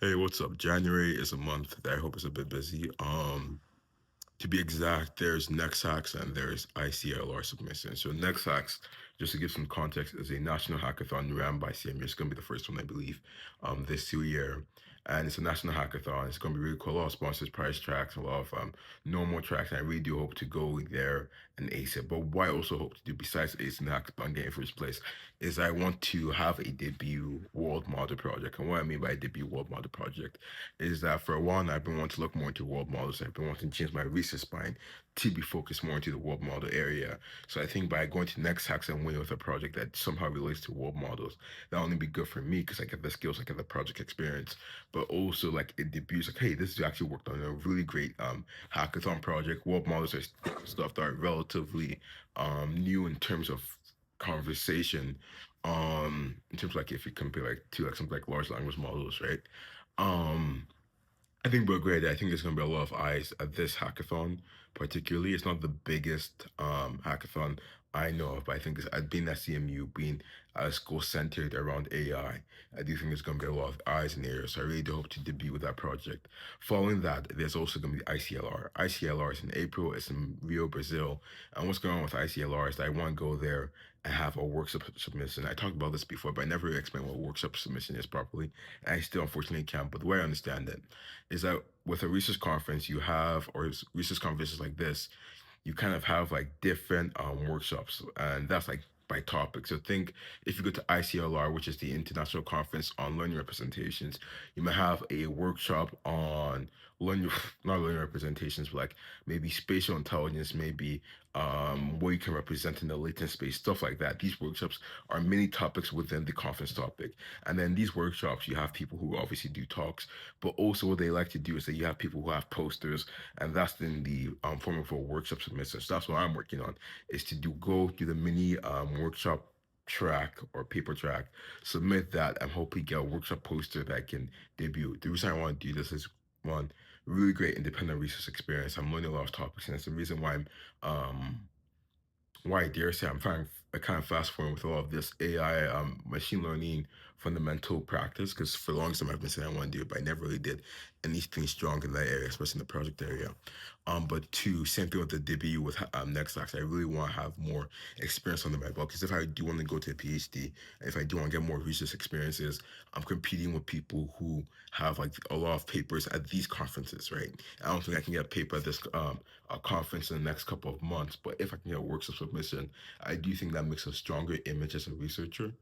Hey, what's up? January is a month that I hope is a bit busy. To be exact, there's NextHacks and there's ICLR submission. So NextHacks, just to give some context, is a national hackathon ran by CMU. It's going to be the first one, I believe, this year. And it's a national hackathon. It's going to be really cool. A lot of sponsors, prize tracks, a lot of normal tracks. And I really do hope to go there and ace it. But what I also hope to do, besides acing the hackathon, getting first place, is I want to have a debut world model project. And what I mean by a debut world model project is that for a while now, I've been wanting to look more into world models. I've been wanting to change my research spine to be focused more into the world model area. So I think by going to next hacks and winning with a project that somehow relates to world models, that only be good for me because I get the skills, I get the project experience, but also like it debuts like, hey, this is actually worked on a really great hackathon project. World models are stuff that are relatively new in terms of conversation in terms of like if you compare like to like something like large language models, right? um I think we're great. I think there's going to be a lot of eyes at this hackathon, particularly. It's not the biggest hackathon I know of, but I think it's, being at CMU, being a school centered around I do think there's going to be a lot of eyes in the area. So I really do hope to debut with that project. Following that, there's also going to be ICLR. ICLR is in April. It's in Rio, Brazil. And what's going on with ICLR is that I want to go there and have a workshop submission. I talked about this before, but I never really explained what a workshop submission is properly. And I still unfortunately can't. But the way I understand it is that with a research conference you have, or research conferences like this, you kind of have like different workshops, and that's like by topic. So think if you go to ICLR, which is the International Conference on Learning Representations, you might have a workshop on learning, not learning representations, but like maybe spatial intelligence, maybe where you can represent in the latent space, stuff like that. These workshops are many topics within the conference topic. And then these workshops, you have people who obviously do talks, but also what they like to do is that you have people who have posters, and that's in the form of a workshop submission. So that's what I'm working on, is to go through the mini workshop track or paper track, submit that, and hopefully get a workshop poster that can debut. The reason I want to do this is one, really great independent research experience. I'm learning a lot of topics, and that's the reason um why I dare say I'm trying I kind of fast forward with all of this AI machine learning fundamental practice, because for the longest time I've been saying I want to do it, but I never really did anything strong in that area, especially in the project area. But two, same thing with the debut with NextLax. I really want to have more experience under my belt, because if I do want to go to a PhD, and if I do want to get more research experiences, I'm competing with people who have like a lot of papers at these conferences, right? I don't think I can get a paper at this a conference in the next couple of months. But if I can get works of submission, I do think that makes a stronger image as a researcher.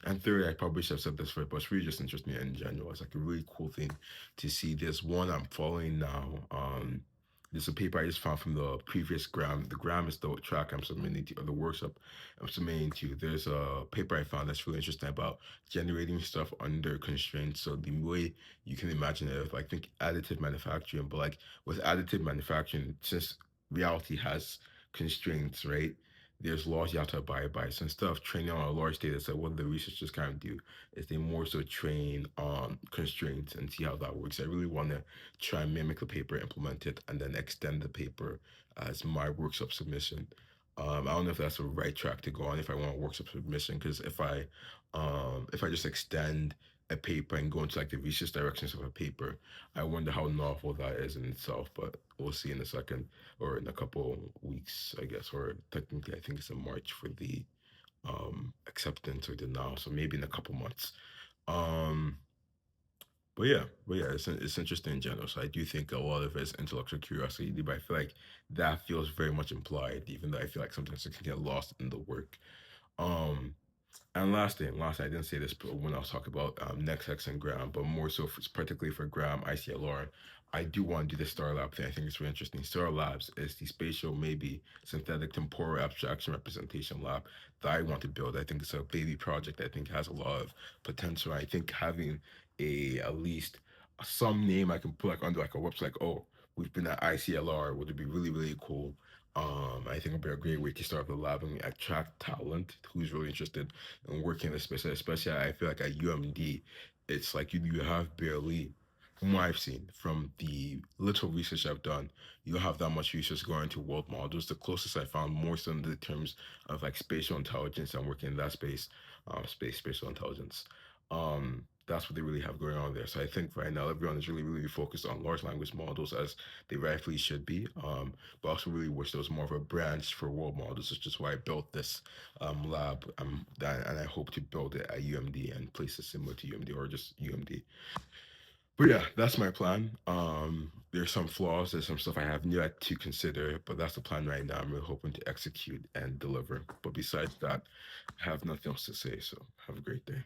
And third, I probably should have said this first, but it's really just interesting in general. It's like a really cool thing to see. There's one I'm following now. There's a paper I just found from the previous gram. The gram is the track I'm submitting to, or the workshop I'm submitting to. There's a paper I found that's really interesting about generating stuff under constraints. So the way you can imagine it, like think additive manufacturing, but like with additive manufacturing, since reality has constraints, right? There's laws you have to abide by. So instead of training on a large data set, what the researchers kind of do is they more so train on constraints and see how that works. I really want to try and mimic the paper, implement it, and then extend the paper as my workshop submission. I don't know if that's the right track to go on if I want a workshop submission, because if I just extend a paper and go into like the research directions of a paper, I wonder how novel that is in itself. But we'll see in a second, or in a couple weeks, I guess, or technically I think it's in March for the acceptance or denial. So maybe in a couple months. Um but yeah, it's interesting in general. So I do think a lot of it is intellectual curiosity, but I feel like that feels very much implied, even though I feel like sometimes it can get lost in the work. Um and last thing, I didn't say this but when I was talking about NextX and Gram, but more so for, particularly for Gram, ICLR, I do want to do the Star Lab thing. I think it's really interesting. Star Labs is the spatial, maybe synthetic temporal abstraction representation lab that I want to build. I think it's a baby project. I think has a lot of potential. I think having a at least some name I can put like under like a website, like, oh, we've been at ICLR, would be really, really cool. I think it'll be a great way to start the lab and attract talent who's really interested and working in the space, especially I feel like at UMD, it's like you have barely, from what I've seen, from the little research I've done, you don't have that much research going into world models. The closest I found more so in the terms of like spatial intelligence and working in that space, spatial intelligence. that's what they really have going on there. So I think right now everyone is really, really focused on large language models as they rightfully should be. But I also really wish there was more of a branch for world models, which is why I built this lab. And I hope to build it at UMD and places similar to UMD or just UMD. But yeah, that's my plan. There's some flaws, there's some stuff I have yet to consider, but that's the plan right now. I'm really hoping to execute and deliver. But besides that, I have nothing else to say. So have a great day.